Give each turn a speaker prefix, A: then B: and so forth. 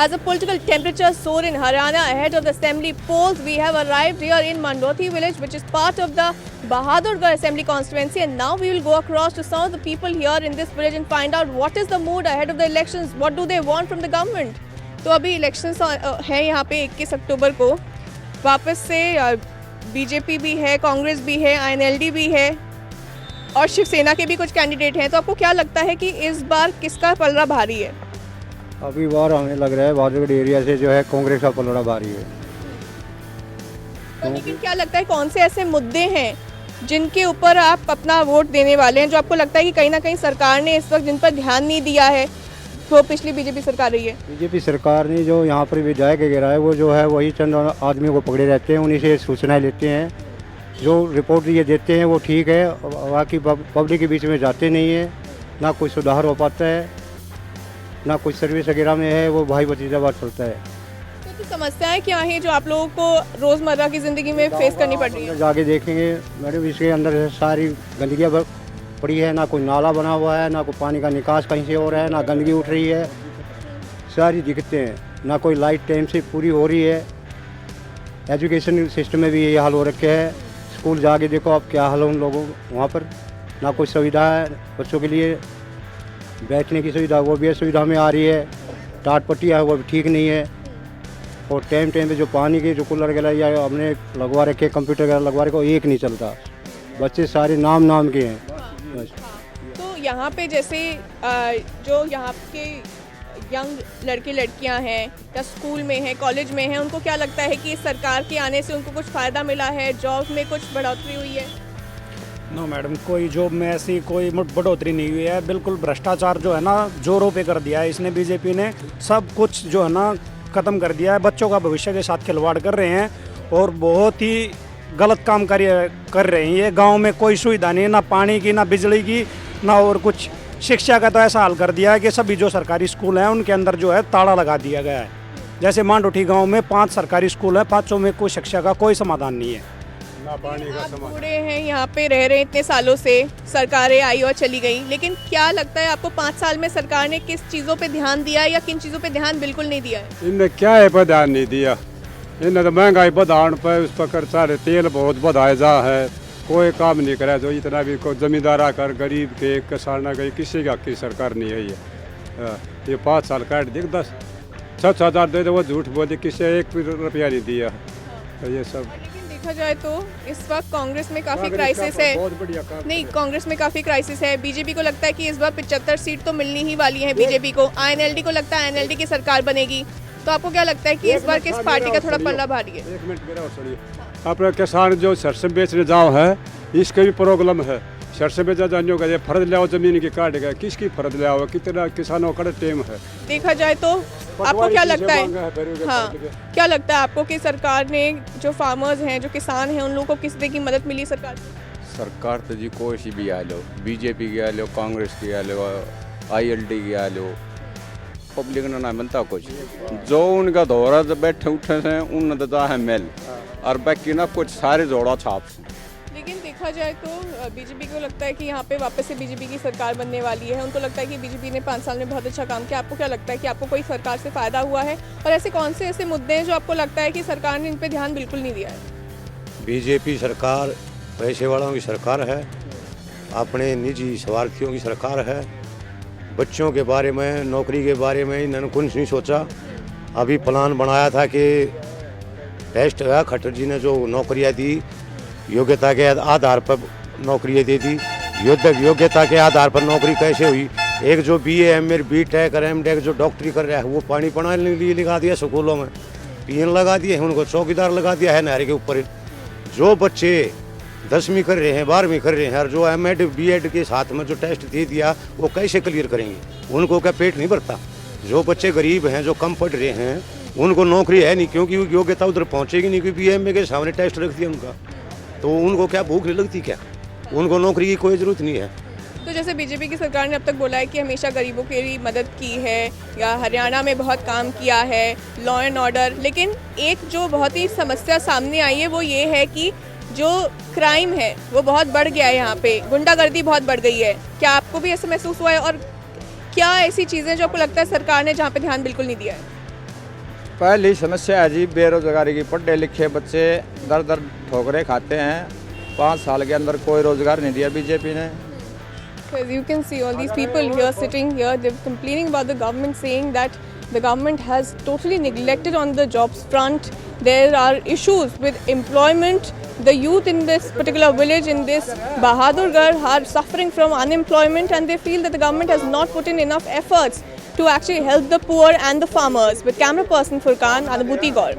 A: As the political temperature soared in Haryana ahead of the assembly polls, we have arrived here in Mandoti village, which is part of the Bahadurgarh assembly constituency, and now we will go across to some of the people here in this village and find out what is the mood ahead of the elections, what do they want from the government. तो अभी elections है यहाँ पे 21 अक्टूबर को, वापस से BJP भी है, कांग्रेस भी है, INLD भी है और शिवसेना के भी कुछ कैंडिडेट हैं। तो आपको क्या लगता है कि इस बार किसका पलड़ा भारी है?
B: अभी बार हमें लग रहा है बहादुरगढ़ एरिया से जो है कांग्रेस का पलड़ा भारी है।
A: तो लेकिन क्या लगता है कौन से ऐसे मुद्दे हैं जिनके ऊपर आप अपना वोट देने वाले हैं, जो आपको लगता है कि कहीं ना कहीं सरकार ने इस वक्त जिन पर ध्यान नहीं दिया है, वो पिछली बीजेपी सरकार रही है? बीजेपी
B: सरकार ने जो यहाँ पर विधायक वगैरह है वो जो है वही चंद आदमियों को पकड़े रहते हैं, उन्हीं से सूचनाएं लेते हैं, जो रिपोर्ट ये देते हैं वो ठीक है, बाकी पब्लिक के बीच में जाते नहीं है, ना कोई सुधार हो पाता है, ना कुछ सर्विस वगैरह में है, वो भाई भतीजावाद चलता है।
A: तो समस्याएं क्या हैं जो आप लोगों को रोज़मर्रा की ज़िंदगी में फेस करनी पड़ रही है?
B: जाके देखेंगे मैडम, इसके अंदर सारी गंदगियाँ पड़ी है, ना कोई नाला बना हुआ है, ना कोई पानी का निकास कहीं से हो रहा है, ना गंदगी उठ रही है, सारी दिक्कतें हैं, ना कोई लाइट टाइम से पूरी हो रही है। एजुकेशन सिस्टम में भी यही हाल हो रखे है, स्कूल जाके देखो आप क्या हाल है उन लोगों वहाँ पर, ना कोई सुविधा है बच्चों के लिए, बैठने की सुविधा वो भी असुविधा में आ रही है, टाट पट्टी है वो भी ठीक नहीं है, और टाइम पे जो पानी के जो कूलर वगैरह या हमने लगवा रखे, कंप्यूटर वगैरह लगवा रखे, वो एक नहीं चलता, बच्चे सारे नाम के हैं।
A: तो यहाँ पे जैसे जो यहाँ के यंग लड़के लड़कियाँ हैं या स्कूल में हैं, कॉलेज में हैं, उनको क्या लगता है कि सरकार के आने से उनको कुछ फ़ायदा मिला है, जॉब में कुछ बढ़ोतरी हुई है?
C: नो मैडम, कोई जॉब में ऐसी कोई बढ़ोतरी नहीं हुई है। बिल्कुल भ्रष्टाचार जो है ना जोरों पे कर दिया है इसने, बीजेपी ने सब कुछ जो है ना ख़त्म कर दिया है। बच्चों का भविष्य के साथ खिलवाड़ कर रहे हैं और बहुत ही गलत काम कर रहे हैं। ये गांव में कोई सुविधा नहीं है, ना पानी की, ना बिजली की, ना और कुछ। शिक्षा का तो ऐसा हाल कर दिया है कि सभी जो सरकारी स्कूल हैं उनके अंदर जो है ताला लगा दिया गया है। जैसे मांडोठी गाँव में 5 सरकारी स्कूल हैं, 5 में कोई शिक्षा का कोई समाधान नहीं है।
A: आप बूढ़े हैं, यहाँ पे रह रहे हैं इतने सालों से, सरकारें आई और चली गई, लेकिन क्या लगता है आपको 5 साल में सरकार ने किस चीज़ों पे ध्यान दिया है या किन चीज़ों पे ध्यान बिल्कुल नहीं दिया है?
D: इनने क्या है पर ध्यान नहीं दिया, इन्हें तो महंगाई बढ़ाने पर उस पर खर्चा, तेल बहुत बढ़ाया जा है, कोई काम नहीं करा। जो इतना भी को जमींदार आकर गरीब के किसान गई किसी का की सरकार नहीं है ये 5 साल काट दी, 10-6 हज़ार दे दे, वो झूठ बोले, किसी 1 रुपया नहीं दिया। तो ये सब
A: देखा जाए तो इस वक्त कांग्रेस में काफ़ी क्राइसिस है। नहीं, कांग्रेस में काफ़ी क्राइसिस है। बीजेपी को लगता है कि इस बार 75 सीट तो मिलनी ही वाली है बीजेपी को। INLD को लगता है INLD की सरकार बनेगी। तो आपको क्या लगता है कि इस बार किस पार्टी का थोड़ा पल्ला भारी है?
D: 1 मिनट मेरा सुनिए, अपने किसान जो सरसों बेचने जाओ है, इसका भी प्रॉब्लम है। सरसों बेचा जानियो का फर्ज ले आओ, जमीन की काट गए, किसकी फर्ज ले आओ, कितना किसानों का टेम है।
A: देखा जाए तो आपको क्या लगता है, हाँ, क्या लगता है आपको कि सरकार ने जो फार्मर्स हैं, जो किसान हैं, उन लोगों को किस तरह की मदद मिली सरकार से?
E: सरकार तो जी कोई सी भी आ लो, बीजेपी की आ लो, कांग्रेस की आ लो, ILD की आ लो, पब्लिक ने ना बनता कुछ। जो उनका दौरा तो बैठे उठे से उन दता है मेल, और बाकी ना कुछ सारे जोड़ा छाप से।
A: लेकिन देखा जाए तो बीजेपी को लगता है कि यहाँ पे वापस से बीजेपी की सरकार बनने वाली है। उनको लगता है कि बीजेपी ने 5 साल में बहुत अच्छा काम किया। आपको क्या लगता है कि आपको कोई सरकार से फ़ायदा हुआ है, और ऐसे कौन से ऐसे मुद्दे हैं जो आपको लगता है कि सरकार ने इन पे ध्यान बिल्कुल नहीं दिया है?
F: बीजेपी सरकार पैसे वालों की सरकार है, अपने निजी स्वार्थियों की सरकार है। बच्चों के बारे में, नौकरी के बारे में इन्होंने कुछ नहीं सोचा। अभी प्लान बनाया था कि टेस्ट है, खट्टर जी ने जो नौकरियाँ दी योग्यता के आधार पर नौकरियाँ दे दी। योग्यता के आधार पर नौकरी कैसे हुई? एक जो BA MA BTech और MTech जो डॉक्टरी कर रहा है वो पानी पढ़ाने के लिए लगा दिया स्कूलों में, PN लगा दिए हैं, उनको चौकीदार लगा दिया है नहर के ऊपर। जो बच्चे 10वीं कर रहे हैं, 12वीं कर रहे हैं, और जो MAD B.Ed के साथ में जो टेस्ट दे दिया वो कैसे क्लियर करेंगे? उनको क्या पेट नहीं भरता? जो बच्चे गरीब हैं, जो कम पढ़ रहे हैं, उनको नौकरी है नहीं, क्योंकि योग्यता उधर पहुँचेगी नहीं, क्योंकि BA MA के सामने टेस्ट रख दिया उनका, तो उनको क्या भूख नहीं लगती क्या? उनको नौकरी की कोई ज़रूरत नहीं है।
A: तो जैसे बीजेपी की सरकार ने अब तक बोला है कि हमेशा गरीबों के लिए मदद की है, या हरियाणा में बहुत काम किया है, लॉ एंड ऑर्डर, लेकिन एक जो बहुत ही समस्या सामने आई है वो ये है कि जो क्राइम है वो बहुत बढ़ गया है, यहाँ पे गुंडागर्दी बहुत बढ़ गई है। क्या आपको भी ऐसा महसूस हुआ है, और क्या ऐसी चीज़ें जो आपको लगता है सरकार ने जहाँ पे ध्यान बिल्कुल नहीं दिया है?
G: पहली समस्या है जी बेरोजगारी की। पढ़े लिखे बच्चे दर दर ठोकरे खाते हैं। 5 साल के अंदर कोई रोजगार नहीं दिया बीजेपी ने।
A: Because you can see all these people here sitting here, they're complaining about the government, saying that the government has totally neglected on the jobs front. There are issues with employment. The youth in this particular village, in this Bahadurgarh, are suffering from unemployment, and they feel that the government has not put in enough efforts to actually help the poor and the farmers. With camera person Furkan, Anubhuti Gaur.